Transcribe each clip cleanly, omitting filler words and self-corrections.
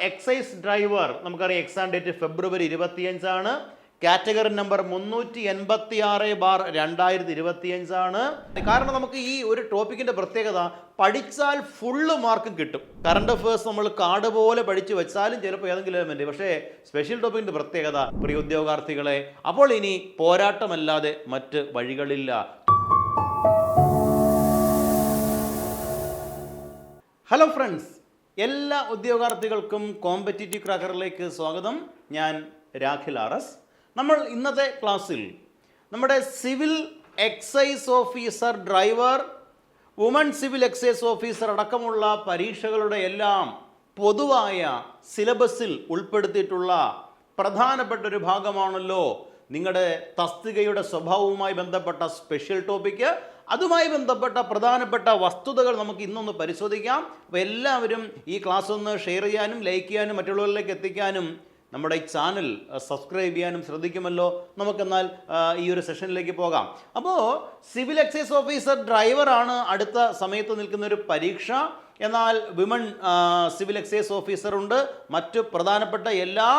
Excise driver നമുക്കറിയാം exam date ഫെബ്രുവരി 25 category number 386/2025 ആണ്. കാരണം നമുക്ക് ഈ ഒരു ടോപ്പിക്കിൻ്റെ പ്രത്യേകത പഠിച്ചാൽ ഫുള്ള് മാർക്ക് കിട്ടും. കറണ്ട് അഫയേഴ്സ് നമ്മൾ കാർഡ് പോലെ പഠിച്ചു വെച്ചാലും ചിലപ്പോൾ ഏതെങ്കിലും എലമെൻറ്റ്. പക്ഷേ സ്പെഷ്യൽ ടോപ്പിക്കിൻ്റെ പ്രത്യേകത പ്രിയ ഉദ്യോഗാർത്ഥികളെ, അപ്പോൾ ഇനി പോരാട്ടമല്ലാതെ മറ്റ് വഴികളില്ല. ഹലോ ഫ്രണ്ട്സ്, എല്ലാ ഉദ്യോഗാർത്ഥികൾക്കും കോമ്പറ്റീറ്റീവ് ക്രാക്കറിലേക്ക് സ്വാഗതം. ഞാൻ രാഖിൽ RS. നമ്മൾ ഇന്നത്തെ ക്ലാസ്സിൽ നമ്മുടെ civil excise officer driver, woman civil excise officer അടക്കമുള്ള പരീക്ഷകളുടെ എല്ലാം പൊതുവായ സിലബസിൽ ഉൾപ്പെടുത്തിയിട്ടുള്ള പ്രധാനപ്പെട്ട ഒരു ഭാഗമാണല്ലോ നിങ്ങളുടെ തസ്തികയുടെ സ്വഭാവവുമായി ബന്ധപ്പെട്ട സ്പെഷ്യൽ ടോപ്പിക്ക്. അതുമായി ബന്ധപ്പെട്ട പ്രധാനപ്പെട്ട വസ്തുതകൾ നമുക്ക് ഇന്നൊന്ന് പരിശോധിക്കാം. അപ്പോൾ എല്ലാവരും ഈ ക്ലാസ് ഒന്ന് ഷെയർ ചെയ്യാനും ലൈക്ക് ചെയ്യാനും മറ്റുള്ളവരിലേക്ക് എത്തിക്കാനും നമ്മുടെ ഈ ചാനൽ സബ്സ്ക്രൈബ് ചെയ്യാനും ശ്രദ്ധിക്കുമല്ലോ. നമുക്കെന്നാൽ ഈ ഒരു സെഷനിലേക്ക് പോകാം. അപ്പോൾ സിവിൽ എക്സൈസ് ഓഫീസർ ഡ്രൈവറാണ് അടുത്ത സമയത്ത് നിൽക്കുന്ന ഒരു പരീക്ഷ. എന്നാൽ വിമൺ സിവിൽ എക്സൈസ് ഓഫീസറുണ്ട്. മറ്റു പ്രധാനപ്പെട്ട എല്ലാ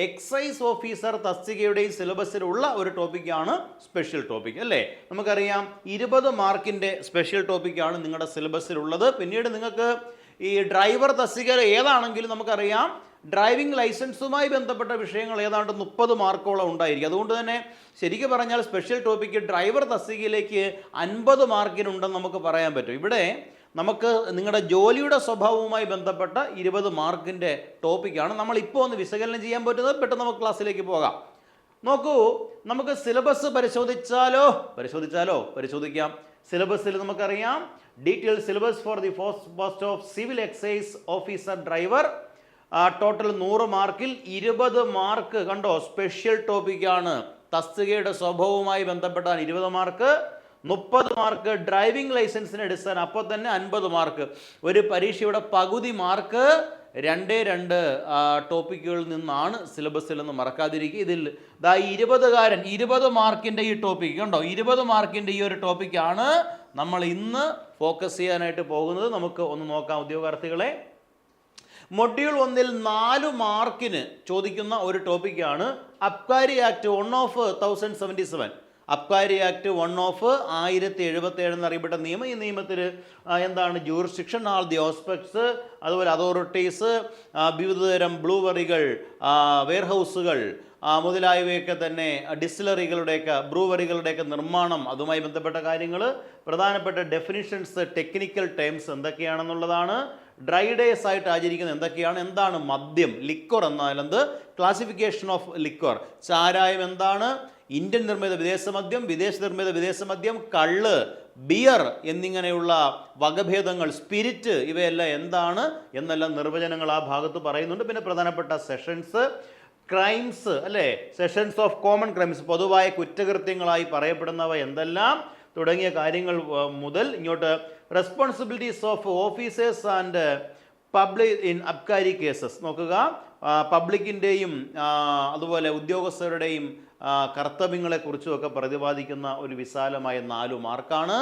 എക്സൈസ് ഓഫീസർ തസ്തികയുടെയും സിലബസിലുള്ള ഒരു ടോപ്പിക്കാണ് സ്പെഷ്യൽ ടോപ്പിക് അല്ലേ. നമുക്കറിയാം 20 മാർക്കിൻ്റെ സ്പെഷ്യൽ ടോപ്പിക്കാണ് നിങ്ങളുടെ സിലബസിലുള്ളത്. പിന്നീട് നിങ്ങൾക്ക് ഈ ഡ്രൈവർ തസ്തിക ഏതാണെങ്കിലും നമുക്കറിയാം ഡ്രൈവിംഗ് ലൈസൻസുമായി ബന്ധപ്പെട്ട വിഷയങ്ങൾ ഏതാണ്ട് 30 മാർക്കോളം ഉണ്ടായിരിക്കും. അതുകൊണ്ട് തന്നെ ശരിക്കും പറഞ്ഞാൽ സ്പെഷ്യൽ ടോപ്പിക്ക് ഡ്രൈവർ തസ്തികയിലേക്ക് 50 മാർക്കിനുണ്ടെന്ന് നമുക്ക് പറയാൻ പറ്റും. ഇവിടെ നമുക്ക് നിങ്ങളുടെ ജോലിയുടെ സ്വഭാവവുമായി ബന്ധപ്പെട്ട 20 മാർക്കിൻ്റെ ടോപ്പിക്കാണ് നമ്മളിപ്പോൾ ഒന്ന് വിശകലനം ചെയ്യാൻ പറ്റുന്നത്. പെട്ടെന്ന് നമുക്ക് ക്ലാസ്സിലേക്ക് പോകാം. നോക്കൂ, നമുക്ക് സിലബസ് പരിശോധിക്കാം. സിലബസിൽ നമുക്കറിയാം detail syllabus for the post of civil excise officer driver. Total 100 മാർക്കിൽ 20 മാർക്ക് കണ്ടോ സ്പെഷ്യൽ ടോപ്പിക്കാണ്. തസ്തികയുടെ സ്വഭാവവുമായി ബന്ധപ്പെട്ടാണ് 20 മാർക്ക്. 30 മാർക്ക് ഡ്രൈവിംഗ് ലൈസൻസിന് അടിസ്ഥാനം, അപ്പോൾ തന്നെ 50 മാർക്ക്. ഒരു പരീക്ഷയുടെ പകുതി മാർക്ക് 2 ടോപ്പിക്കുകളിൽ നിന്നാണ് സിലബസിൽ നിന്ന് മറക്കാതിരിക്കുക. ഇതിൽ 20 മാർക്കിൻ്റെ ഈ ടോപ്പിക്ക് കണ്ടോ, 20 മാർക്കിൻ്റെ ഈ ഒരു ടോപ്പിക്കാണ് നമ്മൾ ഇന്ന് ഫോക്കസ് ചെയ്യാനായിട്ട് പോകുന്നത്. നമുക്ക് ഒന്ന് നോക്കാം ഉദ്യോഗാർത്ഥികളെ. മൊഡ്യൂൾ 1-ൽ 4 മാർക്കിന് ചോദിക്കുന്ന ഒരു ടോപ്പിക്കാണ് അബ്കാരി ആക്ട് 1/1077. അബ്കാരി ആക്ട് 1/1077 എന്നറിയപ്പെട്ട നിയമം. ഈ നിയമത്തിൽ എന്താണ് ജൂറിസ്ഡിക്ഷൻ, ആൾ ദി ഓസ്പെക്ട്സ്, അതുപോലെ അതോറിറ്റീസ്, വിവിധതരം ബ്ലൂവറികൾ, വെയർഹൗസുകൾ മുതലായവയൊക്കെ തന്നെ, ഡിസ്റ്റിലറികളുടെയൊക്കെ ബ്രൂവറികളുടെയൊക്കെ നിർമ്മാണം, അതുമായി ബന്ധപ്പെട്ട കാര്യങ്ങൾ, പ്രധാനപ്പെട്ട ഡെഫിനിഷൻസ്, ടെക്നിക്കൽ ടേംസ് എന്തൊക്കെയാണെന്നുള്ളതാണ്. ഡ്രൈ ഡേയ്സ് ആയിട്ട് ആചരിക്കുന്നത് എന്തൊക്കെയാണ്, എന്താണ് മദ്യം, ലിക്വർ എന്നാൽ എന്ത്, ക്ലാസിഫിക്കേഷൻ ഓഫ് ലിക്വർ, ചാരായം എന്താണ്, ഇന്ത്യൻ നിർമ്മിത വിദേശമദ്യം, വിദേശ നിർമ്മിത വിദേശമദ്യം, കള്ള്, ബിയർ എന്നിങ്ങനെയുള്ള വകഭേദങ്ങൾ, സ്പിരിറ്റ്, ഇവയെല്ലാം എന്താണ് എന്നെല്ലാം നിർവചനങ്ങൾ ആ ഭാഗത്ത് പറയുന്നുണ്ട്. പിന്നെ പ്രധാനപ്പെട്ട സെഷൻസ്, ക്രൈംസ് അല്ലേ, സെഷൻസ് ഓഫ് കോമൺ ക്രൈംസ്, പൊതുവായ കുറ്റകൃത്യങ്ങളായി പറയപ്പെടുന്നവ എന്തെല്ലാം തുടങ്ങിയ കാര്യങ്ങൾ മുതൽ ഇങ്ങോട്ട് responsibilities of officers and public in അബ്കാരി കേസസ് നോക്കുക. പബ്ലിക്കിൻ്റെയും അതുപോലെ ഉദ്യോഗസ്ഥരുടെയും കർത്തവ്യങ്ങളെക്കുറിച്ചുമൊക്കെ പ്രതിപാദിക്കുന്ന ഒരു വിശാലമായ 4 മാർക്കാണ്.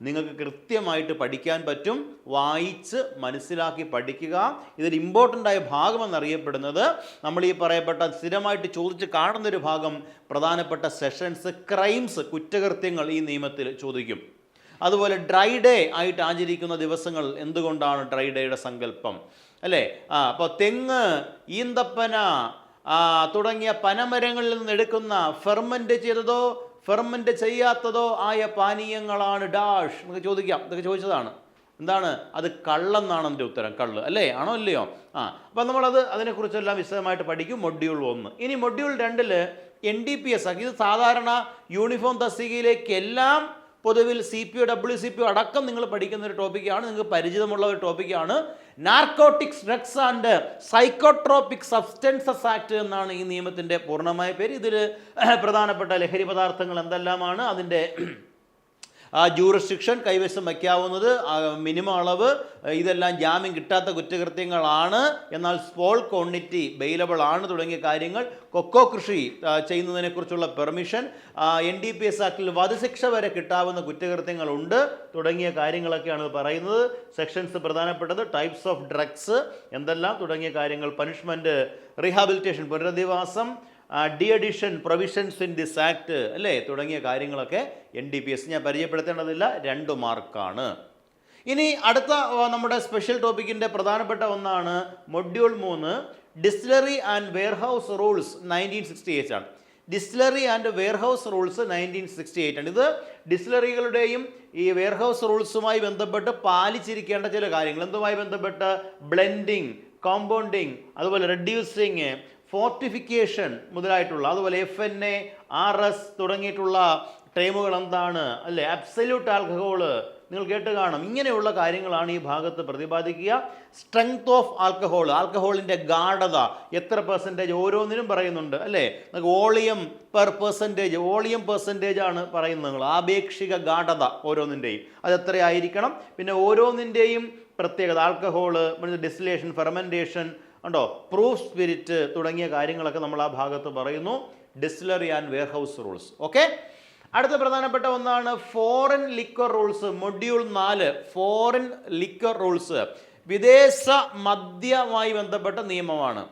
നിങ്ങൾക്ക് കൃത്യമായിട്ട് പഠിക്കാൻ പറ്റും. വായിച്ച് മനസ്സിലാക്കി പഠിക്കുക. ഇതിൽ ഇമ്പോർട്ടൻ്റ് ആയ ഭാഗമെന്നറിയപ്പെടുന്നത് നമ്മൾ ഈ പറയപ്പെട്ട സ്ഥിരമായിട്ട് ചോദിച്ച് കാണുന്നൊരു ഭാഗം പ്രധാനപ്പെട്ട സെഷൻസ്, ക്രൈംസ്, കുറ്റകൃത്യങ്ങൾ ഈ നിയമത്തിൽ ചോദിക്കും. അതുപോലെ ഡ്രൈ ഡേ ആയിട്ട് ആചരിക്കുന്ന ദിവസങ്ങൾ എന്തുകൊണ്ടാണ് ഡ്രൈ ഡേയുടെ സങ്കല്പം അല്ലേ. അപ്പോൾ തെങ്ങ്, ഈന്തപ്പന തുടങ്ങിയ പനമരങ്ങളിൽ നിന്ന് എടുക്കുന്ന ഫെർമെൻ്റ് ചെയ്തതോ ഫെർമെൻ്റ് ചെയ്യാത്തതോ ആയ പാനീയങ്ങളാണ് ഡാഷ് നമുക്ക് ചോദിക്കാം. ഇതൊക്കെ ചോദിച്ചതാണ്. എന്താണ് അത്? കള്ളെന്നാണ് എൻ്റെ ഉത്തരം. കള്ള് അല്ലേ, ആണോ അല്ലയോ? അപ്പം നമ്മളത് അതിനെക്കുറിച്ചെല്ലാം വിശദമായിട്ട് പഠിക്കും മൊഡ്യൂൾ 1. ഇനി മൊഡ്യൂൾ 2-ൽ NDPS ആക്കി. ഇത് സാധാരണ യൂണിഫോം തസ്തികയിലേക്കെല്ലാം പൊതുവിൽ CPO, WCPO അടക്കം നിങ്ങൾ പഠിക്കുന്ന ഒരു ടോപ്പിക്കാണ്, നിങ്ങൾക്ക് പരിചിതമുള്ള ഒരു ടോപ്പിക്കാണ്. Narcotics, drugs and psychotropic substances act എന്നാണ് ഈ നിയമത്തിൻ്റെ പൂർണ്ണമായ പേര്. ഇതിൽ പ്രധാനപ്പെട്ട ലഹരി പദാർത്ഥങ്ങൾ എന്തെല്ലാമാണ്, അതിൻ്റെ ജൂറിസ്ഡിക്ഷൻ, കൈവശം വയ്ക്കാവുന്നത്, മിനിമം അളവ്, ഇതെല്ലാം ജാമ്യം കിട്ടാത്ത കുറ്റകൃത്യങ്ങളാണ്, എന്നാൽ സ്മോൾ ക്വാണ്ടിറ്റി ബെയിലബിൾ ആണ് തുടങ്ങിയ കാര്യങ്ങൾ, കൊക്കോ കൃഷി ചെയ്യുന്നതിനെക്കുറിച്ചുള്ള പെർമിഷൻ, NDPS ആക്ടിൽ വധശിക്ഷ വരെ കിട്ടാവുന്ന കുറ്റകൃത്യങ്ങളുണ്ട് തുടങ്ങിയ കാര്യങ്ങളൊക്കെയാണ് പറയുന്നത്. സെക്ഷൻസ് പ്രധാനപ്പെട്ടത് ടൈപ്സ് ഓഫ് ഡ്രഗ്സ് എന്തെല്ലാം തുടങ്ങിയ കാര്യങ്ങൾ, പണിഷ്മെൻറ്റ്, റീഹാബിലിറ്റേഷൻ പുനരധിവാസം, D addition provisions in this act അല്ലേ തുടങ്ങിയ കാര്യങ്ങളൊക്കെ NDPS ഞാൻ പരിചയപ്പെടുത്തേണ്ടതില്ല, 2 മാർക്കാണ്. ഇനി അടുത്ത നമ്മുടെ സ്പെഷ്യൽ ടോപ്പിക്കിൻ്റെ പ്രധാനപ്പെട്ട ഒന്നാണ് module 3 distillery and warehouse rules 1968 ആണ്. ഡിസ്റ്റിലറി ആൻഡ് വെയർഹൗസ് റൂൾസ് 1968 ആണ്. ഇത് ഡിസ്റ്റിലറികളുടെയും ഈ വെയർഹൗസ് റൂൾസുമായി ബന്ധപ്പെട്ട് പാലിച്ചിരിക്കേണ്ട ചില കാര്യങ്ങൾ, എന്തുമായി ബന്ധപ്പെട്ട് ബ്ലെൻഡിങ്, കോമ്പൗണ്ടിങ്, അതുപോലെ റെഡ്യൂസിങ്, ഫോർട്ടിഫിക്കേഷൻ മുതലായിട്ടുള്ള, അതുപോലെ FNA, RS തുടങ്ങിയിട്ടുള്ള ടൈമുകൾ എന്താണ് അല്ലേ, അബ്സല്യൂട്ട് ആൽക്കഹോള് നിങ്ങൾ കേട്ട് കാണും. ഇങ്ങനെയുള്ള കാര്യങ്ങളാണ് ഈ ഭാഗത്ത് പ്രതിപാദിക്കുക. സ്ട്രെങ്ത് ഓഫ് ആൽക്കഹോൾ, ആൽക്കഹോളിൻ്റെ ഗാഢത എത്ര പെർസെൻറ്റേജ് ഓരോന്നിനും പറയുന്നുണ്ട് അല്ലേ. Volume per percentage, volume percentage ആണ് പറയുന്നത് നിങ്ങൾ, ആപേക്ഷിക ഗാഢത ഓരോന്നിൻ്റെയും അതെത്രയായിരിക്കണം. പിന്നെ ഓരോന്നിൻ്റെയും പ്രത്യേകത, ആൽക്കഹോള്, ഡിസ്റ്റിലേഷൻ, ഫെർമെൻറ്റേഷൻ ഉണ്ടോ, പ്രൂഫ് സ്പിരിറ്റ് തുടങ്ങിയ കാര്യങ്ങളൊക്കെ നമ്മൾ ആ ഭാഗത്ത് പറയുന്നു. Distillery and warehouse rules. Okay, അടുത്ത പ്രധാനപ്പെട്ട ഒന്നാണ് foreign liquor rules. Module 4 foreign liquor rules, വിദേശ മദ്യവുമായി ബന്ധപ്പെട്ട നിയമമാണ്.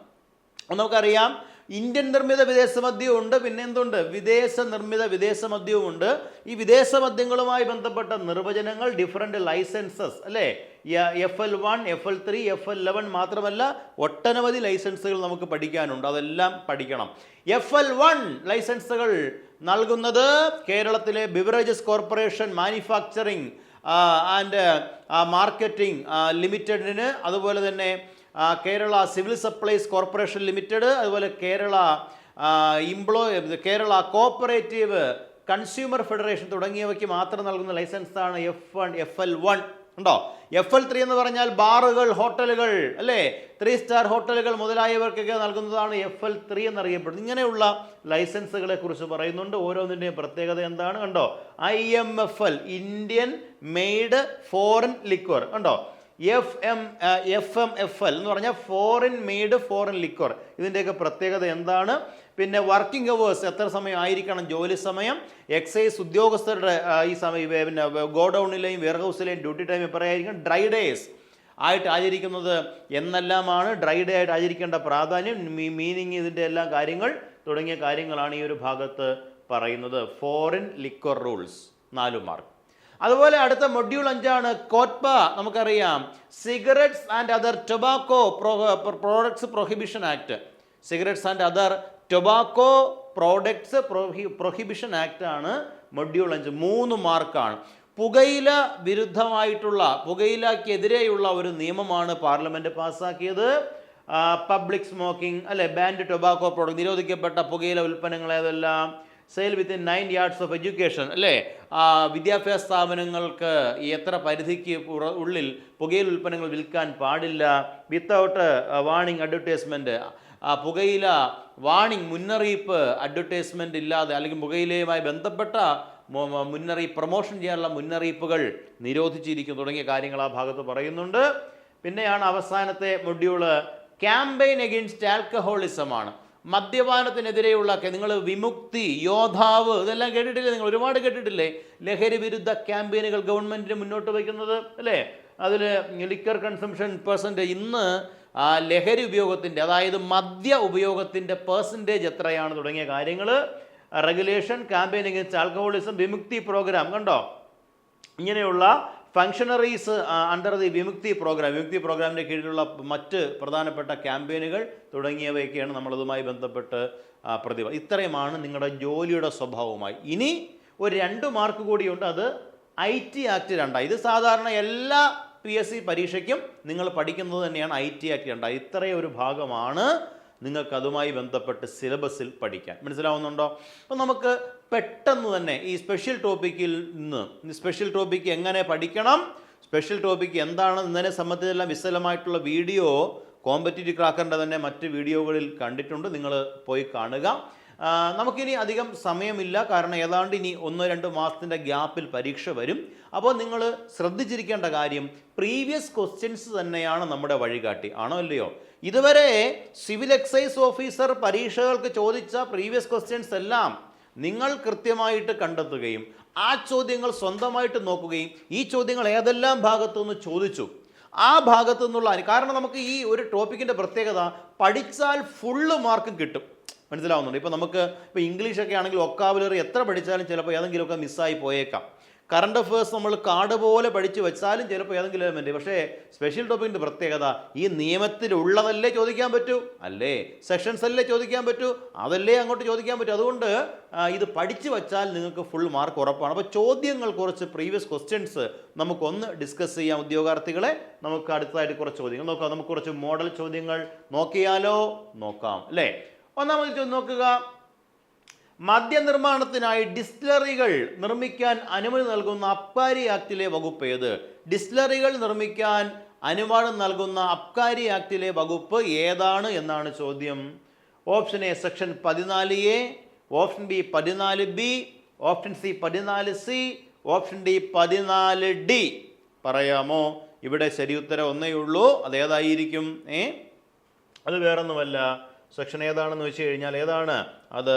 നമുക്കറിയാം ഇന്ത്യൻ നിർമ്മിത വിദേശ മദ്യവും ഉണ്ട്, പിന്നെ എന്തുണ്ട്, വിദേശ നിർമ്മിത വിദേശ മദ്യവും ഉണ്ട്. ഈ വിദേശ മദ്യങ്ങളുമായി ബന്ധപ്പെട്ട നിർവചനങ്ങൾ, ഡിഫറെൻ്റ് ലൈസൻസസ് അല്ലേ, FL1, FL3, FL11 മാത്രമല്ല ഒട്ടനവധി ലൈസൻസുകൾ നമുക്ക് പഠിക്കാനുണ്ട്, അതെല്ലാം പഠിക്കണം. FL1 ലൈസൻസുകൾ നൽകുന്നത് കേരളത്തിലെ beverages corporation manufacturing and marketing ലിമിറ്റഡിന്, അതുപോലെ തന്നെ Kerala civil supplies corporation limited, അതുപോലെ കേരള കോഓപ്പറേറ്റീവ് കൺസ്യൂമർ ഫെഡറേഷൻ തുടങ്ങിയവയ്ക്ക് മാത്രം നൽകുന്ന ലൈസൻസാണ് FL1 ഉണ്ടോ. FL3 എന്ന് പറഞ്ഞാൽ ബാറുകൾ, ഹോട്ടലുകൾ അല്ലേ, 3 സ്റ്റാർ ഹോട്ടലുകൾ മുതലായവർക്കൊക്കെ നൽകുന്നതാണ് FL3 എന്നറിയപ്പെടുന്നത്. ഇങ്ങനെയുള്ള ലൈസൻസുകളെ കുറിച്ച് പറയുന്നുണ്ട്. ഓരോന്നിൻ്റെയും പ്രത്യേകത എന്താണ് കണ്ടോ. IMFL Indian made foreign liquor കണ്ടോ. FMFL എന്ന് പറഞ്ഞാൽ ഫോറിൻ മെയ്ഡ് ഫോറിൻ ലിക്വർ, ഇതിൻ്റെയൊക്കെ പ്രത്യേകത എന്താണ്. പിന്നെ വർക്കിംഗ് അവേഴ്സ്, എത്ര സമയം ആയിരിക്കണം ജോലി സമയം. എക്സൈസ് ഉദ്യോഗസ്ഥരുടെ ഈ സമയം, പിന്നെ ഗോഡൗണിലെയും വെയർഹൗസിലെയും ഡ്യൂട്ടി ടൈം എപ്പോഴായിരിക്കും. ഡ്രൈ ഡേയ്സ് ആയിട്ട് ആചരിക്കുന്നത് എന്നെല്ലാമാണ്, ഡ്രൈ ഡേ ആയിട്ട് ആചരിക്കേണ്ട പ്രാധാന്യം, മീനിങ്, ഇതിൻ്റെ എല്ലാ കാര്യങ്ങൾ തുടങ്ങിയ കാര്യങ്ങളാണ് ഈ ഒരു ഭാഗത്ത് പറയുന്നത്. Foreign liquor rules 4 mark. അതുപോലെ അടുത്ത മൊഡ്യൂൾ 5 ആണ് കോട്ട്പ. നമുക്കറിയാം cigarettes and other tobacco products prohibition act, cigarettes and other tobacco products prohibition act ആണ് മൊഡ്യൂൾ 5, 3 മാർക്കാണ്. പുകയില വിരുദ്ധമായിട്ടുള്ള, പുകയിലക്കെതിരെയുള്ള ഒരു നിയമമാണ് പാർലമെൻറ്റ് പാസ്സാക്കിയത്. പബ്ലിക് സ്മോക്കിംഗ് അല്ലെ, ബാൻഡ് ടൊബാക്കോ പ്രോഡക്റ്റ്, നിരോധിക്കപ്പെട്ട പുകയില ഉൽപ്പന്നങ്ങൾ ഏതെല്ലാം, sale within 9 yards of education അല്ലേ, വിദ്യാഭ്യാസ സ്ഥാപനങ്ങൾക്ക് എത്ര പരിധിക്ക് ഉള്ളിൽ പുകയില ഉൽപ്പന്നങ്ങൾ വിൽക്കാൻ പാടില്ല. വിത്തൗട്ട് വാണിംഗ് അഡ്വർടൈസ്മെൻറ്റ്, പുകയില വാണിംഗ് മുന്നറിയിപ്പ് അഡ്വർടൈസ്മെൻ്റ് ഇല്ലാതെ, അല്ലെങ്കിൽ പുകയിലയുമായി ബന്ധപ്പെട്ട പ്രൊമോഷൻ ചെയ്യാനുള്ള മുന്നറിയിപ്പുകൾ നിരോധിച്ചിരിക്കും തുടങ്ങിയ കാര്യങ്ങൾ ആ ഭാഗത്ത് പറയുന്നുണ്ട്. പിന്നെയാണ് അവസാനത്തെ മൊഡ്യൂള് ക്യാമ്പയിൻ അഗെയിൻസ്റ്റ് ആൽക്കഹോളിസമാണ്, മദ്യപാനത്തിനെതിരെയുള്ള, നിങ്ങൾ വിമുക്തി യോദ്ധാവ് ഇതെല്ലാം കേട്ടിട്ടില്ലേ, നിങ്ങൾ ഒരുപാട് കേട്ടിട്ടില്ലേ, ലഹരി വിരുദ്ധ ക്യാമ്പയിനുകൾ ഗവൺമെൻറ്റിന് മുന്നോട്ട് വയ്ക്കുന്നത് അല്ലേ. അതിൽ ലിക്കർ കൺസംഷൻ പെർസെൻറ്റേജ്, ഇന്ന് ലഹരി ഉപയോഗത്തിൻ്റെ, അതായത് മദ്യ ഉപയോഗത്തിൻ്റെ പെർസെൻറ്റേജ് എത്രയാണ് തുടങ്ങിയ കാര്യങ്ങൾ, റെഗുലേഷൻ, ക്യാമ്പയിൻ അഗെയിൻസ്റ്റ് ആൽക്കഹോളിസം, വിമുക്തി പ്രോഗ്രാം കണ്ടോ. ഇങ്ങനെയുള്ള ഫങ്ഷണറീസ് അണ്ടർ ദി വിമുക്തി പ്രോഗ്രാമിൻ്റെ കീഴിലുള്ള മറ്റ് പ്രധാനപ്പെട്ട ക്യാമ്പയിനുകൾ തുടങ്ങിയവയൊക്കെയാണ് നമ്മളതുമായി ബന്ധപ്പെട്ട് ഇത്രയുമാണ് നിങ്ങളുടെ ജോലിയുടെ സ്വഭാവമായി. ഇനി ഒരു 2 മാർക്ക് കൂടിയുണ്ട്, അത് IT ആക്ട് 2. ഇത് സാധാരണ എല്ലാ PSC പരീക്ഷയ്ക്കും നിങ്ങൾ പഠിക്കുന്നത് തന്നെയാണ് IT ആക്ട് 2. ഇത്രയും ഒരു ഭാഗമാണ് നിങ്ങൾക്ക് അതുമായി ബന്ധപ്പെട്ട് സിലബസിൽ പഠിക്കാൻ. മനസ്സിലാവുന്നുണ്ടോ? അപ്പോൾ നമുക്ക് പെട്ടെന്ന് തന്നെ ഈ സ്പെഷ്യൽ ടോപ്പിക്കിൽ നിന്ന്, സ്പെഷ്യൽ ടോപ്പിക്ക് എങ്ങനെ പഠിക്കണം, സ്പെഷ്യൽ ടോപ്പിക്ക് എന്താണ് എന്നതിനെ സംബന്ധിച്ചെല്ലാം വിശദമായിട്ടുള്ള വീഡിയോ കോമ്പറ്റീറ്റീവ് ക്രാക്കറിൻ്റെ തന്നെ മറ്റ് വീഡിയോകളിൽ കണ്ടിട്ടുണ്ട്, നിങ്ങൾ പോയി കാണുക. നമുക്കിനി അധികം സമയമില്ല, കാരണം ഏതാണ്ട് ഇനി 1-2 മാസത്തിൻ്റെ ഗ്യാപ്പിൽ പരീക്ഷ വരും. അപ്പോൾ നിങ്ങൾ ശ്രദ്ധിച്ചിരിക്കേണ്ട കാര്യം പ്രീവിയസ് ക്വസ്റ്റ്യൻസ് തന്നെയാണ് നമ്മുടെ വഴികാട്ടി, ആണോ അല്ലയോ? ഇതുവരെ സിവിൽ എക്സൈസ് ഓഫീസർ പരീക്ഷകൾക്ക് ചോദിച്ച പ്രീവിയസ് ക്വസ്റ്റ്യൻസ് എല്ലാം നിങ്ങൾ കൃത്യമായിട്ട് കണ്ടെത്തുകയും ആ ചോദ്യങ്ങൾ സ്വന്തമായിട്ട് നോക്കുകയും ഈ ചോദ്യങ്ങൾ ഏതെല്ലാം ഭാഗത്തുനിന്ന് ചോദിച്ചു ആ ഭാഗത്തു നിന്നുള്ള, കാരണം നമുക്ക് ഈ ഒരു ടോപ്പിക്കിൻ്റെ പ്രത്യേകത പഠിച്ചാൽ ഫുള്ള് മാർക്കും കിട്ടും, മനസ്സിലാവുന്നുണ്ട്. ഇപ്പോൾ നമുക്ക് ഇപ്പോൾ ഇംഗ്ലീഷൊക്കെ ആണെങ്കിൽ വൊക്കാബുലറി എത്ര പഠിച്ചാലും ചിലപ്പോൾ ഏതെങ്കിലുമൊക്കെ മിസ്സായി പോയേക്കാം. കറണ്ട് അഫേഴ്സ് നമ്മൾ കാർഡ് പോലെ പഠിച്ച് വെച്ചാലും ചിലപ്പോൾ ഏതെങ്കിലും എലമെൻറ്റ്. പക്ഷേ സ്പെഷ്യൽ ടോപ്പിക്കിൻ്റെ പ്രത്യേകത ഈ നിയമത്തിലുള്ളതല്ലേ ചോദിക്കാൻ പറ്റൂ, അല്ലേ സെക്ഷൻസ് അല്ലേ ചോദിക്കാൻ പറ്റൂ, അതല്ലേ അങ്ങോട്ട് ചോദിക്കാൻ പറ്റൂ. അതുകൊണ്ട് ഇത് പഠിച്ചു വച്ചാൽ നിങ്ങൾക്ക് ഫുൾ മാർക്ക് ഉറപ്പാണ്. അപ്പോൾ ചോദ്യങ്ങൾ കുറച്ച് പ്രീവിയസ് ക്വസ്റ്റ്യൻസ് നമുക്കൊന്ന് ഡിസ്കസ് ചെയ്യാം ഉദ്യോഗാർത്ഥികളെ. നമുക്ക് അടുത്തതായിട്ട് കുറച്ച് ചോദ്യങ്ങൾ നോക്കാം. നമുക്ക് കുറച്ച് മോഡൽ ചോദ്യങ്ങൾ നോക്കിയാലോ? നോക്കാം അല്ലേ. ഒന്നാമത് ചോദ്യം നോക്കുക. മദ്യനിർമ്മാണത്തിനായി ഡിസ്റ്റിലറികൾ നിർമ്മിക്കാൻ അനുമതി നൽകുന്ന അബ്കാരി ആക്ടിലെ വകുപ്പ് ഏത്? ഡിസ്റ്റിലറികൾ നിർമ്മിക്കാൻ അനുവാദം നൽകുന്ന അബ്കാരി ആക്ടിലെ വകുപ്പ് ഏതാണ് എന്നാണ് ചോദ്യം. Option A section 14A, option B 14B, option C 14C, option D 14D. പറയാമോ? ഇവിടെ ശരി ഉത്തരം ഒന്നേ ഉള്ളൂ. അതേതായിരിക്കും? അത് വേറൊന്നുമല്ല. സെക്ഷൻ ഏതാണെന്ന് വെച്ച് കഴിഞ്ഞാൽ ഏതാണ് അത്?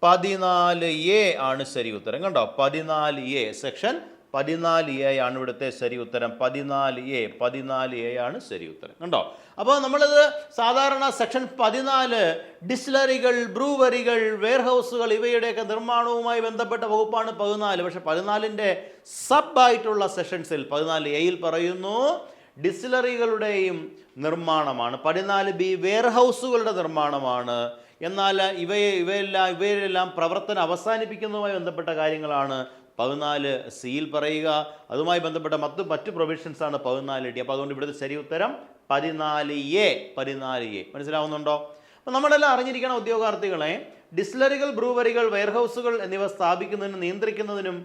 14A ആണ് ശരി ഉത്തരം. കണ്ടോ, 14A, സെക്ഷൻ 14A ആണ് ഇവിടുത്തെ ശരി ഉത്തരം. 14A ആണ് ശരി ഉത്തരം. കണ്ടോ, അപ്പോൾ നമ്മളിത് സാധാരണ സെക്ഷൻ 14 ഡിസ്റ്റിലറികൾ, ബ്രൂവറികൾ, വെയർഹൗസുകൾ ഇവയുടെയൊക്കെ നിർമ്മാണവുമായി ബന്ധപ്പെട്ട വകുപ്പാണ് 14. പക്ഷെ 14ൻ്റെ സബായിട്ടുള്ള സെക്ഷൻസിൽ 14Aയിൽ പറയുന്നു ഡിസ്റ്റിലറികളുടെയും നിർമ്മാണമാണ്. 14B വെയർഹൗസുകളുടെ നിർമ്മാണമാണ്. എന്നാൽ ഇവയെല്ലാം പ്രവർത്തനം അവസാനിപ്പിക്കുന്നതുമായി ബന്ധപ്പെട്ട കാര്യങ്ങളാണ് 14Cയിൽ പറയുക. അതുമായി ബന്ധപ്പെട്ട മറ്റു പ്രൊവിഷൻസ് ആണ് 14D. അപ്പോൾ അതുകൊണ്ട് ഇവിടുത്തെ ശരി ഉത്തരം 14A. മനസ്സിലാവുന്നുണ്ടോ? അപ്പോൾ നമ്മളെല്ലാം അറിഞ്ഞിരിക്കണം ഉദ്യോഗാർത്ഥികളെ, ഡിസ്റ്റിലറികൾ, ബ്രൂവറികൾ, വെയർഹൗസുകൾ എന്നിവ സ്ഥാപിക്കുന്നതിനും നിയന്ത്രിക്കുന്നതിനും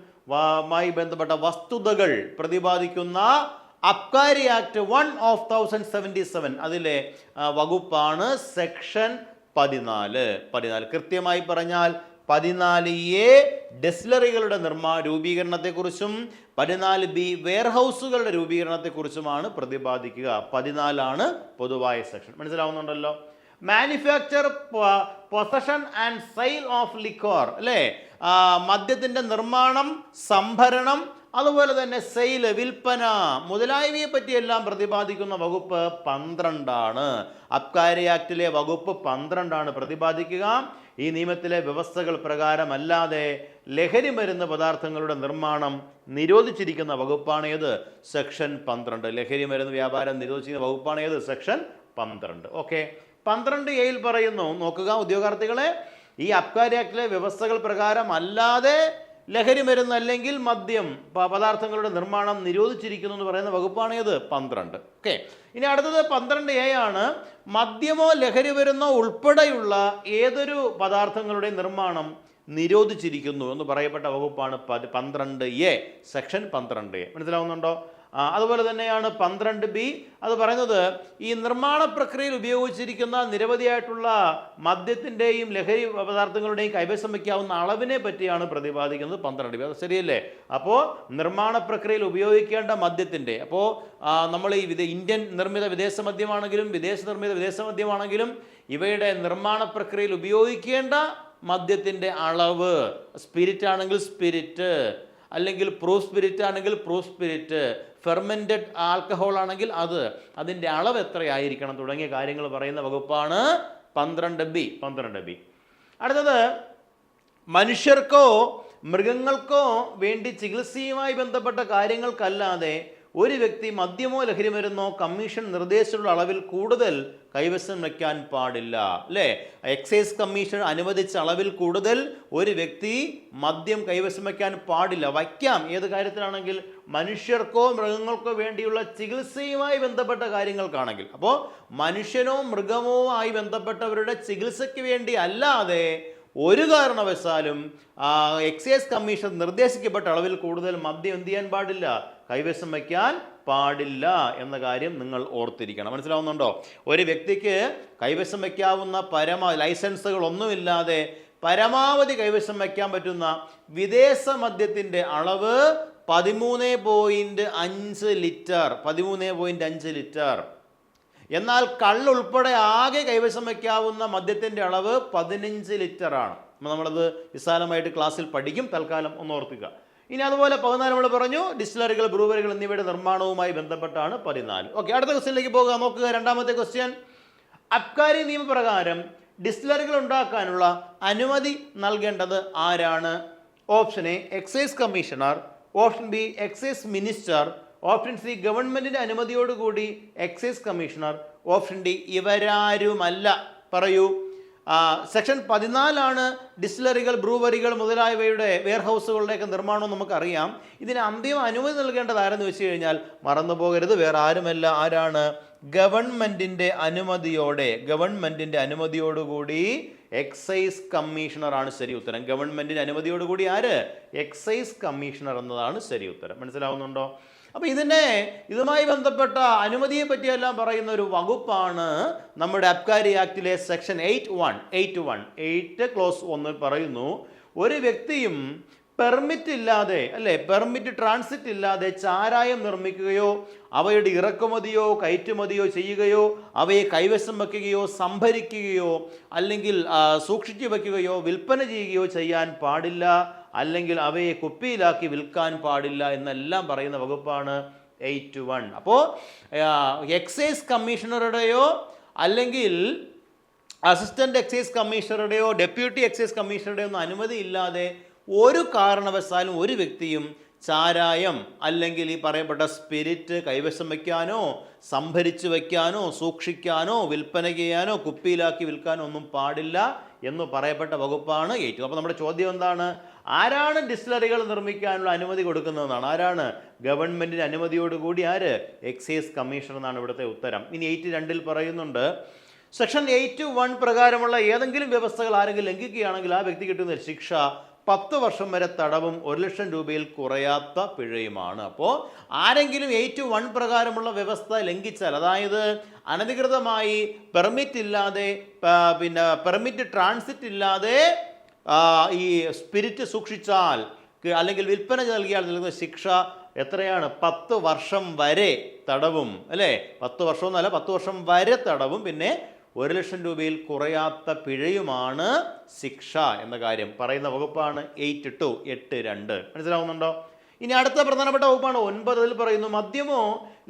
മായി ബന്ധപ്പെട്ട വസ്തുതകൾ പ്രതിപാദിക്കുന്ന അബ്കാരി ആക്ട് 1 of 1077 അതിലെ വകുപ്പാണ് സെക്ഷൻ 14. കൃത്യമായി പറഞ്ഞാൽ 14A ഡിസ്റ്റിലറികളുടെ രൂപീകരണത്തെക്കുറിച്ചും 14B വെയർഹൗസുകളുടെ രൂപീകരണത്തെക്കുറിച്ചുമാണ് പ്രതിപാദിക്കുക. 14 പൊതുവായ സെക്ഷൻ. മനസ്സിലാവുന്നുണ്ടല്ലോ. Manufacture, possession and sale of liquor അല്ലേ, മദ്യത്തിൻ്റെ നിർമ്മാണം, സംഭരണം, അതുപോലെ തന്നെ സെയിൽ, വിൽപ്പന മുതലായവയെ പറ്റിയെല്ലാം പ്രതിപാദിക്കുന്ന വകുപ്പ് 12. അബ്കാരി ആക്ടിലെ വകുപ്പ് 12 പ്രതിപാദിക്കുക. ഈ നിയമത്തിലെ വ്യവസ്ഥകൾ പ്രകാരമല്ലാതെ ലഹരി മരുന്ന് പദാർത്ഥങ്ങളുടെ നിർമ്മാണം നിരോധിച്ചിരിക്കുന്ന വകുപ്പാണ് ഏത്? സെക്ഷൻ 12. ലഹരി മരുന്ന് വ്യാപാരം നിരോധിച്ചിരിക്കുന്ന വകുപ്പാണ് ഏത്? സെക്ഷൻ 12. ഓക്കെ, 12Aയിൽ പറയുന്നു, നോക്കുക ഉദ്യോഗാർത്ഥികളെ, ഈ അബ്കാരി ആക്ടിലെ വ്യവസ്ഥകൾ പ്രകാരം അല്ലാതെ ലഹരി മരുന്ന് അല്ലെങ്കിൽ മദ്യം പദാർത്ഥങ്ങളുടെ നിർമ്മാണം നിരോധിച്ചിരിക്കുന്നു എന്ന് പറയുന്ന വകുപ്പാണ് ഏത്? 12. ഓക്കെ, ഇനി അടുത്തത് 12A ആണ്. മദ്യമോ ലഹരി മരുന്നോ ഉൾപ്പെടെയുള്ള ഏതൊരു പദാർത്ഥങ്ങളുടെ നിർമ്മാണം നിരോധിച്ചിരിക്കുന്നു എന്ന് പറയപ്പെട്ട വകുപ്പാണ് 12A, സെക്ഷൻ 12A. മനസ്സിലാവുന്നുണ്ടോ? അതുപോലെ തന്നെയാണ് 12B. അത് പറയുന്നത് ഈ നിർമ്മാണ പ്രക്രിയയിൽ ഉപയോഗിച്ചിരിക്കുന്ന നിരവധിയായിട്ടുള്ള മദ്യത്തിൻ്റെയും ലഹരി പദാർത്ഥങ്ങളുടെയും കൈവശം വയ്ക്കാവുന്ന അളവിനെ പറ്റിയാണ് പ്രതിപാദിക്കുന്നത് 12B. അത് ശരിയല്ലേ? അപ്പോൾ നിർമ്മാണ പ്രക്രിയയിൽ ഉപയോഗിക്കേണ്ട മദ്യത്തിൻ്റെ, അപ്പോൾ നമ്മൾ ഈ ഇന്ത്യൻ നിർമ്മിത വിദേശ മദ്യമാണെങ്കിലും വിദേശ നിർമ്മിത വിദേശ മദ്യമാണെങ്കിലും ഇവയുടെ നിർമ്മാണ പ്രക്രിയയിൽ ഉപയോഗിക്കേണ്ട മദ്യത്തിൻ്റെ അളവ്, സ്പിരിറ്റ് ആണെങ്കിൽ സ്പിരിറ്റ്, അല്ലെങ്കിൽ പ്രൂഫ് സ്പിരിറ്റ് ആണെങ്കിൽ പ്രൂഫ് സ്പിരിറ്റ്, ഫെർമെൻറ്റഡ് ആൽക്കഹോൾ ആണെങ്കിൽ അതിൻ്റെ അളവ് എത്രയായിരിക്കണം തുടങ്ങിയ കാര്യങ്ങൾ പറയുന്ന വകുപ്പാണ് 12B. അടുത്തത്, മനുഷ്യർക്കോ മൃഗങ്ങൾക്കോ വേണ്ടി ചികിത്സയുമായി ബന്ധപ്പെട്ട കാര്യങ്ങൾക്കല്ലാതെ ഒരു വ്യക്തി മദ്യമോ ലഹരി മരുന്നോ കമ്മീഷൻ നിർദ്ദേശിച്ചിട്ടുള്ള അളവിൽ കൂടുതൽ കൈവശം വയ്ക്കാൻ പാടില്ല അല്ലേ. എക്സൈസ് കമ്മീഷൻ അനുവദിച്ച അളവിൽ കൂടുതൽ ഒരു വ്യക്തി മദ്യം കൈവശം വയ്ക്കാൻ പാടില്ല. വയ്ക്കാം, ഏത് കാര്യത്തിലാണെങ്കിൽ മനുഷ്യർക്കോ മൃഗങ്ങൾക്കോ വേണ്ടിയുള്ള ചികിത്സയുമായി ബന്ധപ്പെട്ട കാര്യങ്ങൾക്കാണെങ്കിൽ. അപ്പോൾ മനുഷ്യനോ മൃഗമോ ആയി ബന്ധപ്പെട്ടവരുടെ ചികിത്സയ്ക്ക് വേണ്ടി അല്ലാതെ ഒരു കാരണവശാലും എക്സൈസ് കമ്മീഷൻ നിർദ്ദേശിക്കപ്പെട്ട അളവിൽ കൂടുതൽ മദ്യം എന്ത് ചെയ്യാൻ പാടില്ല? കൈവശം വയ്ക്കാൻ പാടില്ല എന്ന കാര്യം നിങ്ങൾ ഓർത്തിരിക്കണം. മനസ്സിലാവുന്നുണ്ടോ? ഒരു വ്യക്തിക്ക് കൈവശം വയ്ക്കാവുന്ന ലൈസൻസുകൾ ഒന്നുമില്ലാതെ പരമാവധി കൈവശം വയ്ക്കാൻ പറ്റുന്ന വിദേശ മദ്യത്തിൻ്റെ അളവ് 13.5 ലിറ്റർ. 13.5 ലിറ്റർ. എന്നാൽ കള്ളുൾപ്പെടെ ആകെ കൈവശം വയ്ക്കാവുന്ന മദ്യത്തിൻ്റെ അളവ് 15 ലിറ്ററാണ്. നമ്മളത് വിശാലമായിട്ട് ക്ലാസ്സിൽ പഠിക്കും, തൽക്കാലം ഒന്ന് ഓർക്കുക. ഇനി അതുപോലെ 14 നമ്മൾ പറഞ്ഞു, ഡിസ്റ്റിലറികൾ, ബ്രൂവറികൾ എന്നിവയുടെ നിർമ്മാണവുമായി ബന്ധപ്പെട്ടാണ് 14. ഓക്കെ, അടുത്ത ക്വസ്റ്റ്യനിലേക്ക് പോകുക. നോക്കുക, രണ്ടാമത്തെ ക്വസ്റ്റ്യൻ. അബ്കാരി നിയമപ്രകാരം ഡിസ്റ്റിലറികൾ ഉണ്ടാക്കാനുള്ള അനുമതി നൽകേണ്ടത് ആരാണ്? Option A excise commissioner, option B excise minister, option C ഗവൺമെൻറ്റിൻ്റെ അനുമതിയോടുകൂടി എക്സൈസ് കമ്മീഷണർ, ഓപ്ഷൻ ഡി ഇവരാരുമല്ല. പറയൂ. സെക്ഷൻ 14 ഡിസ്റ്റിലറികൾ, ബ്രൂവറികൾ മുതലായവയുടെ വെയർഹൗസുകളുടെയൊക്കെ നിർമ്മാണം നമുക്കറിയാം. ഇതിന് അന്തിമ അനുമതി നൽകേണ്ടത് ആരെന്ന് വെച്ച് കഴിഞ്ഞാൽ മറന്നു പോകരുത്, വേറെ ആരുമല്ല. ആരാണ്? ഗവൺമെൻറ്റിൻ്റെ അനുമതിയോടെ, ഗവൺമെൻറ്റിൻ്റെ അനുമതിയോടുകൂടി എക്സൈസ് കമ്മീഷണറാണ് ശരി ഉത്തരം. ഗവൺമെൻറ്റിൻ്റെ അനുമതിയോടുകൂടി ആര്? എക്സൈസ് കമ്മീഷണർ എന്നതാണ് ശരി ഉത്തരം. മനസ്സിലാവുന്നുണ്ടോ? അപ്പോൾ ഇതുമായി ബന്ധപ്പെട്ട അനുമതിയെ പറ്റിയെല്ലാം പറയുന്ന ഒരു വകുപ്പാണ് നമ്മുടെ അബ്കാരി ആക്ടിലെ സെക്ഷൻ 8 ക്ലോസ് 1 പറയുന്നു, ഒരു വ്യക്തിയും പെർമിറ്റ് ഇല്ലാതെ, അല്ലേ, പെർമിറ്റ് ട്രാൻസിറ്റ് ഇല്ലാതെ ചാരായം നിർമ്മിക്കുകയോ അവയുടെ ഇറക്കുമതിയോ കയറ്റുമതിയോ ചെയ്യുകയോ അവയെ കൈവശം വയ്ക്കുകയോ സംഭരിക്കുകയോ അല്ലെങ്കിൽ സൂക്ഷിച്ചു വയ്ക്കുകയോ വിൽപ്പന ചെയ്യുകയോ ചെയ്യാൻ പാടില്ല, അല്ലെങ്കിൽ അവയെ കുപ്പിയിലാക്കി വിൽക്കാൻ പാടില്ല എന്നെല്ലാം പറയുന്ന വകുപ്പാണ് 8(1). അപ്പോൾ എക്സൈസ് കമ്മീഷണറുടെയോ അല്ലെങ്കിൽ അസിസ്റ്റന്റ് എക്സൈസ് കമ്മീഷണറുടെയോ ഡെപ്യൂട്ടി എക്സൈസ് കമ്മീഷണറുടെയോ ഒന്നും അനുമതി ഇല്ലാതെ ഒരു കാരണവശാലും ഒരു വ്യക്തിയും ചാരായം അല്ലെങ്കിൽ ഈ പറയപ്പെട്ട സ്പിരിറ്റ് കൈവശം വയ്ക്കാനോ സംഭരിച്ചു വയ്ക്കാനോ സൂക്ഷിക്കാനോ വിൽപ്പന ചെയ്യാനോ കുപ്പിയിലാക്കി വിൽക്കാനോ ഒന്നും പാടില്ല എന്ന് പറയപ്പെട്ട വകുപ്പാണ് 8. അപ്പോൾ നമ്മുടെ ചോദ്യം എന്താണ്? ആരാണ് ഡിസ്റ്റിലറികൾ നിർമ്മിക്കാനുള്ള അനുമതി കൊടുക്കുന്നതെന്നാണ്. ആരാണ്? ഗവൺമെൻറ്റിൻ്റെ അനുമതിയോടുകൂടി ആര്? എക്സൈസ് കമ്മീഷണർ എന്നാണ് ഇവിടുത്തെ ഉത്തരം. ഇനി 8(2) പറയുന്നുണ്ട്, സെക്ഷൻ 8(1) പ്രകാരമുള്ള ഏതെങ്കിലും വ്യവസ്ഥകൾ ആരെങ്കിലും ലംഘിക്കുകയാണെങ്കിൽ ആ വ്യക്തി കിട്ടുന്ന ശിക്ഷ 10 വർഷം വരെ തടവും 1 ലക്ഷം രൂപയിൽ കുറയാത്ത പിഴയുമാണ്. അപ്പോൾ ആരെങ്കിലും 8(1) പ്രകാരമുള്ള വ്യവസ്ഥ ലംഘിച്ചാൽ, അതായത് അനധികൃതമായി പെർമിറ്റ് ഇല്ലാതെ പെർമിറ്റ് ട്രാൻസിറ്റ് ഇല്ലാതെ ഈ സ്പിരിറ്റ് സൂക്ഷിച്ചാൽ അല്ലെങ്കിൽ വിൽപ്പന നൽകിയാൽ നൽകുന്ന ശിക്ഷ എത്രയാണ്? 10 വർഷം വരെ തടവും, അല്ലേ? 10 വർഷം എന്നല്ല, 10 വർഷം വരെ തടവും, പിന്നെ 1 ലക്ഷം രൂപയിൽ കുറയാത്ത പിഴയുമാണ് ശിക്ഷ എന്ന കാര്യം പറയുന്ന വകുപ്പാണ് 8(2). മനസ്സിലാവുന്നുണ്ടോ? ഇനി അടുത്ത പ്രധാനപ്പെട്ട വകുപ്പാണ് 9. പറയുന്നു, മദ്യമോ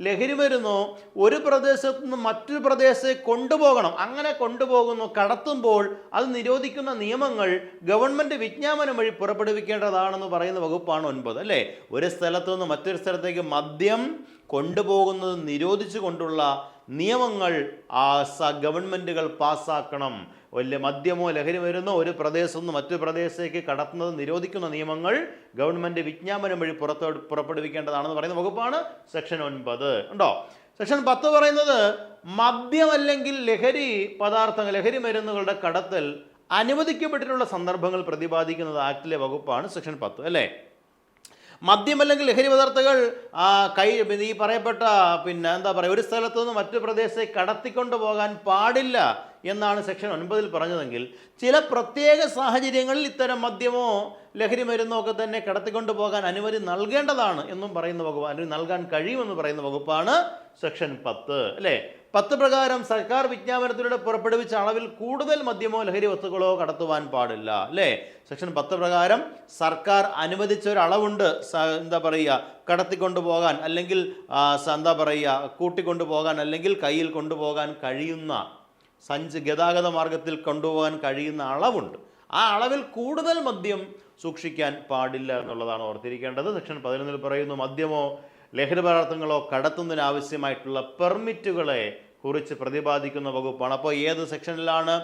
ലഹരി മരുന്നോ ഒരു പ്രദേശത്ത് നിന്ന് മറ്റൊരു പ്രദേശത്തെ കൊണ്ടുപോകണം, അങ്ങനെ കൊണ്ടുപോകുന്നു, കടത്തുമ്പോൾ അത് നിരോധിക്കുന്ന നിയമങ്ങൾ ഗവൺമെൻറ് വിജ്ഞാപനം വഴി പുറപ്പെടുവിക്കേണ്ടതാണെന്ന് പറയുന്ന വകുപ്പാണ് 9. അല്ലേ? ഒരു സ്ഥലത്തു നിന്ന് മറ്റൊരു സ്ഥലത്തേക്ക് മദ്യം കൊണ്ടുപോകുന്നത് നിരോധിച്ചു കൊണ്ടുള്ള നിയമങ്ങൾ ഗവൺമെൻറ്റുകൾ പാസ്സാക്കണം. വല്ല മദ്യമോ ലഹരി മരുന്നോ ഒരു പ്രദേശത്തു നിന്ന് മറ്റൊരു പ്രദേശത്തേക്ക് കടത്തുന്നത് നിരോധിക്കുന്ന നിയമങ്ങൾ ഗവൺമെൻറ് വിജ്ഞാപനം വഴി പുറപ്പെടുവിക്കേണ്ടതാണെന്ന് പറയുന്ന വകുപ്പാണ് സെക്ഷൻ 9. ഉണ്ടോ? സെക്ഷൻ 10 പറയുന്നത് മദ്യം അല്ലെങ്കിൽ ലഹരി പദാർത്ഥങ്ങൾ, ലഹരി മരുന്നുകളുടെ കടത്തൽ അനുവദിക്കപ്പെട്ടിട്ടുള്ള സന്ദർഭങ്ങൾ പ്രതിപാദിക്കുന്നത് ആക്ടിലെ വകുപ്പാണ് സെക്ഷൻ 10. അല്ലേ? മദ്യം അല്ലെങ്കിൽ ലഹരി പദാർത്ഥങ്ങൾ ഈ പറയപ്പെട്ട എന്താ പറയുക, ഒരു സ്ഥലത്തു നിന്ന് മറ്റു പ്രദേശത്തേക്ക് കടത്തിക്കൊണ്ട് പോകാൻ പാടില്ല എന്നാണ് സെക്ഷൻ 9 പറഞ്ഞതെങ്കിൽ ചില പ്രത്യേക സാഹചര്യങ്ങളിൽ ഇത്തരം മദ്യമോ ലഹരി മരുന്നോ ഒക്കെ തന്നെ കടത്തിക്കൊണ്ട് പോകാൻ അനുമതി നൽകേണ്ടതാണ് എന്നും പറയുന്ന വകുപ്പ്, അനുമതി നൽകാൻ കഴിയുമെന്ന് പറയുന്ന വകുപ്പാണ് സെക്ഷൻ 10. അല്ലേ? 10 പ്രകാരം സർക്കാർ വിജ്ഞാപനത്തിലൂടെ പുറപ്പെടുവിച്ച അളവിൽ കൂടുതൽ മദ്യമോ ലഹരി വസ്തുക്കളോ കടത്തുവാൻ പാടില്ല. അല്ലേ? സെക്ഷൻ 10 പ്രകാരം സർക്കാർ അനുവദിച്ച ഒരു അളവുണ്ട്, എന്താ പറയുക, കടത്തിക്കൊണ്ടുപോകാൻ അല്ലെങ്കിൽ എന്താ പറയുക കൂട്ടിക്കൊണ്ടുപോകാൻ അല്ലെങ്കിൽ കയ്യിൽ കൊണ്ടുപോകാൻ കഴിയുന്ന ഗതാഗത മാർഗത്തിൽ കൊണ്ടുപോകാൻ കഴിയുന്ന അളവുണ്ട്. ആ അളവിൽ കൂടുതൽ മദ്യം സൂക്ഷിക്കാൻ പാടില്ല എന്നുള്ളതാണ് ഓർത്തിരിക്കേണ്ടത്. സെക്ഷൻ 11 പറയുന്നു, മദ്യമോ ലഹരി പദാർത്ഥങ്ങളോ കടത്തുന്നതിനാവശ്യമായിട്ടുള്ള പെർമിറ്റുകളെ കുറിച്ച് പ്രതിപാദിക്കുന്ന വകുപ്പാണ്. അപ്പോൾ ഏത് സെക്ഷനിലാണ്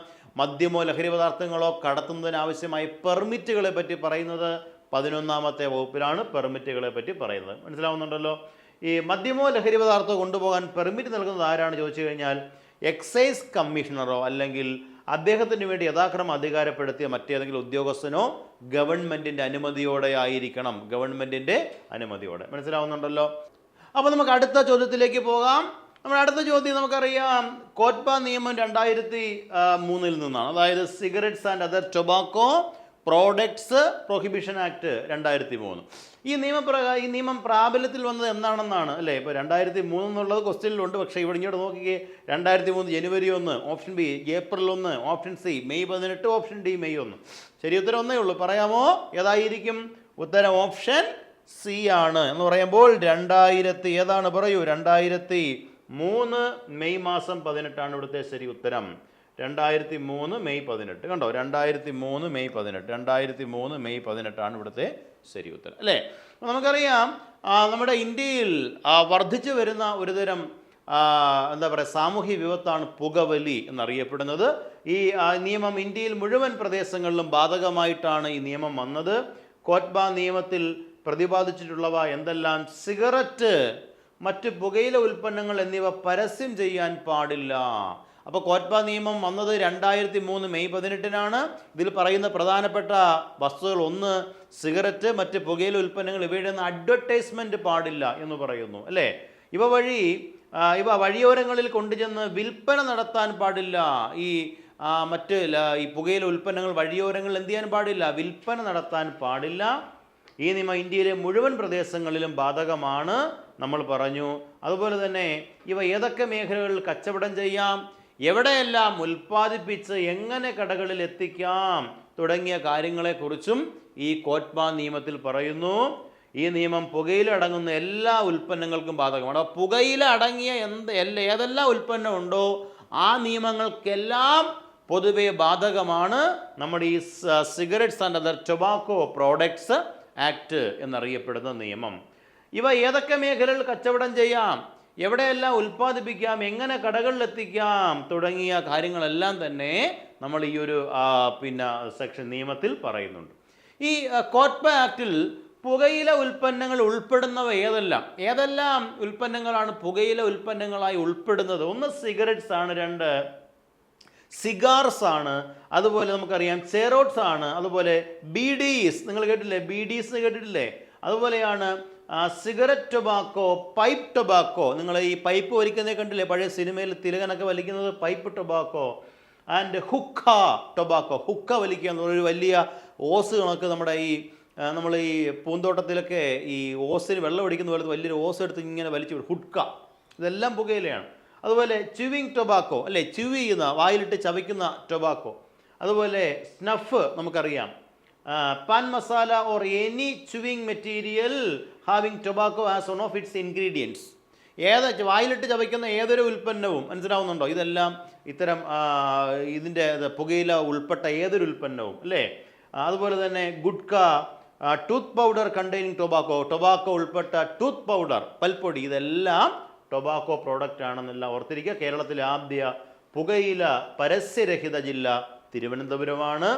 മദ്യമോ ലഹരി പദാർത്ഥങ്ങളോ കടത്തുന്നതിനാവശ്യമായ പെർമിറ്റുകളെ പറ്റി പറയുന്നത്? 11ാമത്തെ വകുപ്പിലാണ് പെർമിറ്റുകളെ പറ്റി പറയുന്നത്. മനസ്സിലാവുന്നുണ്ടല്ലോ? ഈ മദ്യമോ ലഹരി പദാർത്ഥമോ കൊണ്ടുപോകാൻ പെർമിറ്റ് നൽകുന്നത് ആരാണ് ചോദിച്ചു കഴിഞ്ഞാൽ എക്സൈസ് കമ്മീഷണറോ അല്ലെങ്കിൽ അദ്ദേഹത്തിന് വേണ്ടി യഥാക്രമം അധികാരപ്പെടുത്തിയ മറ്റേതെങ്കിലും ഉദ്യോഗസ്ഥനോ ഗവൺമെൻറ്റിൻ്റെ അനുമതിയോടെ ആയിരിക്കണം. ഗവൺമെൻറ്റിൻ്റെ അനുമതിയോടെ. മനസ്സിലാവുന്നുണ്ടല്ലോ? അപ്പോൾ നമുക്ക് അടുത്ത ചോദ്യത്തിലേക്ക് പോകാം. നമ്മുടെ അടുത്ത ചോദ്യം നമുക്കറിയാം, കോറ്റ്ബ നിയമം 2003 നിന്നാണ്. അതായത് cigarettes and other tobacco products prohibition act 2003. ഈ നിയമം പ്രാബല്യത്തിൽ വന്നത് എന്താണെന്നാണ് അല്ലേ? ഇപ്പോൾ 2003 എന്നുള്ളത് ക്വസ്റ്റ്യനിലുണ്ട്, പക്ഷേ ഇവിടെ ഇങ്ങോട്ട് നോക്കിക്കേ, 2003 ജനുവരി 1, option B April 1, option C May 18, option D May 1. ശരി ഉത്തരം ഒന്നേ ഉള്ളൂ. പറയാമോ ഏതായിരിക്കും ഉത്തരം? ഓപ്ഷൻ സി ആണ്. എന്ന് പറയുമ്പോൾ 2000 ഏതാണ് പറയൂ? 2003 മെയ് മാസം 18 ഇവിടുത്തെ ശരി ഉത്തരം. 2003 മെയ് 18 കണ്ടോ? 2003 മെയ് 18, 2003 മെയ് 18 ഇവിടുത്തെ ശരി ഉത്തരം അല്ലേ? നമുക്കറിയാം നമ്മുടെ ഇന്ത്യയിൽ വർദ്ധിച്ചു വരുന്ന ഒരുതരം എന്താ പറയുക സാമൂഹ്യ വിപത്താണ് പുകവലി എന്നറിയപ്പെടുന്നത്. ഈ നിയമം ഇന്ത്യയിൽ മുഴുവൻ പ്രദേശങ്ങളിലും ബാധകമായിട്ടാണ് ഈ നിയമം വന്നത്. കോറ്റ്ബ നിയമത്തിൽ പ്രതിപാദിച്ചിട്ടുള്ളവ എന്തെല്ലാം? സിഗരറ്റ്, മറ്റ് പുകയില ഉൽപ്പന്നങ്ങൾ എന്നിവ പരസ്യം ചെയ്യാൻ പാടില്ല. അപ്പോൾ കോറ്റ്ബ നിയമം വന്നത് 2003 മെയ് 18. ഇതിൽ പറയുന്ന പ്രധാനപ്പെട്ട വസ്തുക്കൾ: 1 സിഗരറ്റ്, മറ്റ് പുകയില ഉൽപ്പന്നങ്ങൾ ഇവയുടെ ഒന്നും അഡ്വർടൈസ്മെൻറ്റ് പാടില്ല എന്ന് പറയുന്നു അല്ലേ? ഇവ വഴിയോരങ്ങളിൽ കൊണ്ടുചെന്ന് വിൽപ്പന നടത്താൻ പാടില്ല. ഈ പുകയില ഉൽപ്പന്നങ്ങൾ വഴിയോരങ്ങളിൽ എന്ത് ചെയ്യാൻ പാടില്ല? വിൽപ്പന നടത്താൻ പാടില്ല. ഈ നിയമം ഇന്ത്യയിലെ മുഴുവൻ പ്രദേശങ്ങളിലും ബാധകമാണ് നമ്മൾ പറഞ്ഞു. അതുപോലെ തന്നെ ഇവ ഏതൊക്കെ മേഖലകളിൽ കച്ചവടം ചെയ്യാം, എവിടെയെല്ലാം ഉൽപ്പാദിപ്പിച്ച് എങ്ങനെ കടകളിൽ എത്തിക്കാം തുടങ്ങിയ കാര്യങ്ങളെക്കുറിച്ചും ഈ കോറ്റ്ബ നിയമത്തിൽ പറയുന്നു. ഈ നിയമം പുകയില അടങ്ങുന്ന എല്ലാ ഉൽപ്പന്നങ്ങൾക്കും ബാധകമാണ്. പുകയില അടങ്ങിയ ഏതെല്ലാം ഉൽപ്പന്നം ഉണ്ടോ ആ നിയമങ്ങൾക്കെല്ലാം പൊതുവെ ബാധകമാണ് നമ്മുടെ ഈ cigarettes and other tobacco products act എന്നറിയപ്പെടുന്ന നിയമം. ഇവ ഏതൊക്കെ മേഖലകളിൽ കച്ചവടം ചെയ്യാം, എവിടെയെല്ലാം ഉൽപ്പാദിപ്പിക്കാം, എങ്ങനെ കടകളിലെത്തിക്കാം തുടങ്ങിയ കാര്യങ്ങളെല്ലാം തന്നെ നമ്മൾ ഈ ഒരു സെക്ഷൻ നിയമത്തിൽ പറയുന്നുണ്ട്. ഈ കോറ്റ്ബ ആക്ടിൽ പുകയില ഉൽപ്പന്നങ്ങൾ ഉൾപ്പെടുന്നവ ഏതെല്ലാം ഉൽപ്പന്നങ്ങളാണ് പുകയില ഉൽപ്പന്നങ്ങളായി ഉൾപ്പെടുന്നത്? 1 സിഗരറ്റ്സ് ആണ്, 2 സിഗാർസ് ആണ്, അതുപോലെ നമുക്കറിയാം ചെറോട്ട്സ് ആണ്, അതുപോലെ ബീഡീസ്, നിങ്ങൾ കേട്ടില്ലേ? ബീഡീസ് കേട്ടിട്ടില്ലേ? അതുപോലെയാണ് സിഗരറ്റ് ടൊബാക്കോ, പൈപ്പ് ടൊബാക്കോ. നിങ്ങൾ ഈ പൈപ്പ് വലിക്കുന്നേ കണ്ടില്ലേ? പഴയ സിനിമയിൽ തിലകനൊക്കെ വലിക്കുന്നത് pipe tobacco. And hookah tobacco. ഹുക്ക വലിക്കുക എന്ന് ഒരു വലിയ ഓസ് കണക്ക് നമ്മൾ ഈ പൂന്തോട്ടത്തിലൊക്കെ ഈ ഓസിന് വെള്ളം ഒടിക്കുന്ന പോലത്തെ വലിയൊരു ഓസ് എടുത്ത് ഇങ്ങനെ വലിച്ചു വിടും. ഹുക്ക ഇതെല്ലാം പുകയിലയാണ്. അതുപോലെ ച്യൂവിങ് ടൊബാക്കോ അല്ലേ? ച്യൂവ് ചെയ്യുന്ന, വായിലിട്ട് ചവയ്ക്കുന്ന ടൊബാക്കോ. അതുപോലെ സ്നഫ് നമുക്കറിയാം. Pan masala or any chewing material having tobacco as one of its ingredients. വായിലിട്ട് ചവയ്ക്കുന്ന ഏതൊരു ഉൽപ്പന്നവും, മനസ്സിലാവുന്നുണ്ടോ? ഇതെല്ലാം ഇത്തരം ഇതിൻ്റെ പുകയില ഉൾപ്പെട്ട ഏതൊരു ഉൽപ്പന്നവും അല്ലേ? അതുപോലെ തന്നെ gutkha, tooth powder containing tobacco ഉൾപ്പെട്ട ടൂത്ത് പൗഡർ, പൽപ്പൊടി, ഇതെല്ലാം ടൊബാക്കോ പ്രോഡക്റ്റ് ആണെന്നെല്ലാം ഓർത്തിരിക്കുക. കേരളത്തിലെ ആദ്യ പുകയില പരസ്യരഹിത ജില്ല തിരുവനന്തപുരമാണ്.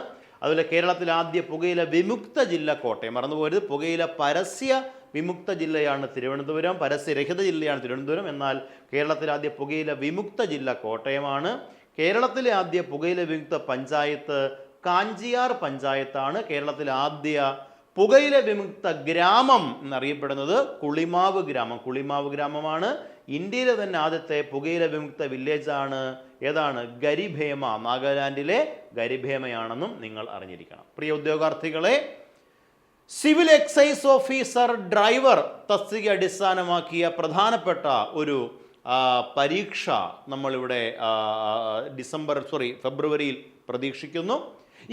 അതുപോലെ കേരളത്തിലെ ആദ്യ പുകയില വിമുക്ത ജില്ല കോട്ടയം. മറന്നുപോകരുത്, പുകയില പരസ്യ വിമുക്ത ജില്ലയാണ് തിരുവനന്തപുരം, പരസ്യരഹിത ജില്ലയാണ് തിരുവനന്തപുരം. എന്നാൽ കേരളത്തിലെ ആദ്യ പുകയില വിമുക്ത ജില്ല കോട്ടയമാണ്. കേരളത്തിലെ ആദ്യ പുകയില വിമുക്ത പഞ്ചായത്ത് കാഞ്ചിയാർ പഞ്ചായത്താണ്. കേരളത്തിലെ ആദ്യ പുകയില വിമുക്ത ഗ്രാമം എന്നറിയപ്പെടുന്നത് കുളിമാവ് ഗ്രാമമാണ്. ഇന്ത്യയിലെ തന്നെ ആദ്യത്തെ പുകയില വിമുക്ത വില്ലേജാണ് ഏതാണ്? ഗരിഭേമ. നാഗാലാൻഡിലെ ഗരിഭേമയാണെന്നും നിങ്ങൾ അറിഞ്ഞിരിക്കണം. പ്രിയ ഉദ്യോഗാർത്ഥികളെ, സിവിൽ എക്സൈസ് ഓഫീസർ ഡ്രൈവർ തസ്തിക അടിസ്ഥാനമാക്കിയ പ്രധാനപ്പെട്ട ഒരു പരീക്ഷ നമ്മളിവിടെ ഫെബ്രുവരിയിൽ പ്രതീക്ഷിക്കുന്നു.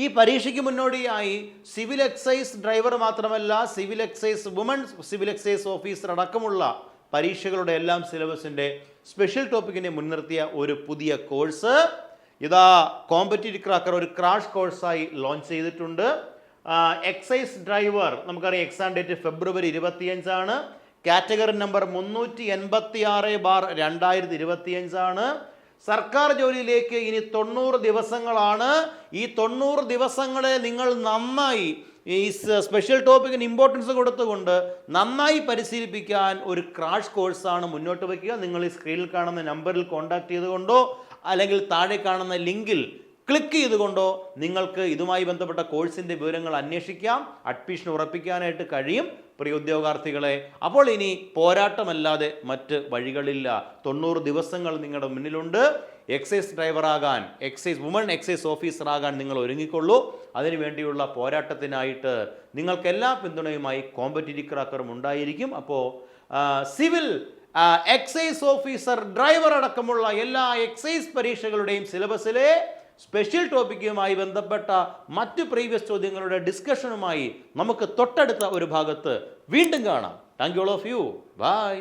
ഈ പരീക്ഷയ്ക്ക് മുന്നോടിയായി സിവിൽ എക്സൈസ് ഡ്രൈവർ മാത്രമല്ല, civil excise woman civil excise officer അടക്കമുള്ള പരീക്ഷകളുടെ എല്ലാം സിലബസിൻ്റെ സ്പെഷ്യൽ ടോപ്പിക്കിനെ മുൻനിർത്തിയ ഒരു പുതിയ കോഴ്സ് കോമ്പറ്റീറ്റീവ് ക്രാക്കർ ഒരു ക്രാഷ് കോഴ്സായി ലോഞ്ച് ചെയ്തിട്ടുണ്ട്. എക്സൈസ് ഡ്രൈവർ നമുക്കറിയാം, എക്സാം ഡേറ്റ് ഫെബ്രുവരി 25 കാറ്റഗറി നമ്പർ 386/2025 ആണ്. സർക്കാർ ജോലിയിലേക്ക് ഇനി 90 ദിവസങ്ങളാണ്. ഈ 90 ദിവസങ്ങളെ നിങ്ങൾ നന്നായി ഈ സ്പെഷ്യൽ ടോപ്പിക്കിന് ഇമ്പോർട്ടൻസ് കൊടുത്തുകൊണ്ട് നന്നായി പരിശീലിപ്പിക്കാൻ ഒരു ക്രാഷ് കോഴ്സാണ് മുന്നോട്ട് വയ്ക്കുക. നിങ്ങൾ ഈ സ്ക്രീനിൽ കാണുന്ന നമ്പറിൽ കോൺടാക്ട് ചെയ്തുകൊണ്ടോ അല്ലെങ്കിൽ താഴെ കാണുന്ന ലിങ്കിൽ ക്ലിക്ക് ചെയ്തുകൊണ്ടോ നിങ്ങൾക്ക് ഇതുമായി ബന്ധപ്പെട്ട കോഴ്സിൻ്റെ വിവരങ്ങൾ അന്വേഷിക്കാം, അഡ്മിഷൻ ഉറപ്പിക്കാനായിട്ട് കഴിയും പ്രിയ ഉദ്യോഗാർത്ഥികളെ. അപ്പോൾ ഇനി പോരാട്ടമല്ലാതെ മറ്റ് വഴികളില്ല. 90 ദിവസങ്ങൾ നിങ്ങളുടെ മുന്നിലുണ്ട്. എക്സൈസ് ഡ്രൈവറാകാൻ, വുമൺ എക്സൈസ് ഓഫീസറാകാൻ നിങ്ങൾ ഒരുങ്ങിക്കൊള്ളൂ. അതിനുവേണ്ടിയുള്ള പോരാട്ടത്തിനായിട്ട് നിങ്ങൾക്ക് എല്ലാ പിന്തുണയുമായി കോമ്പറ്റീറ്റീവ് ക്രാക്കറും ഉണ്ടായിരിക്കും. അപ്പോൾ സിവിൽ എക്സൈസ് ഓഫീസർ, ഡ്രൈവർ അടക്കമുള്ള എല്ലാ എക്സൈസ് പരീക്ഷകളുടെയും സിലബസിലെ സ്പെഷ്യൽ ടോപ്പിക്കുമായി ബന്ധപ്പെട്ട മറ്റ് പ്രീവിയസ് ചോദ്യങ്ങളുടെ ഡിസ്കഷനുമായി നമുക്ക് തൊട്ടടുത്ത ഒരു ഭാഗത്ത് വീണ്ടും കാണാം. Thank you all of you. By.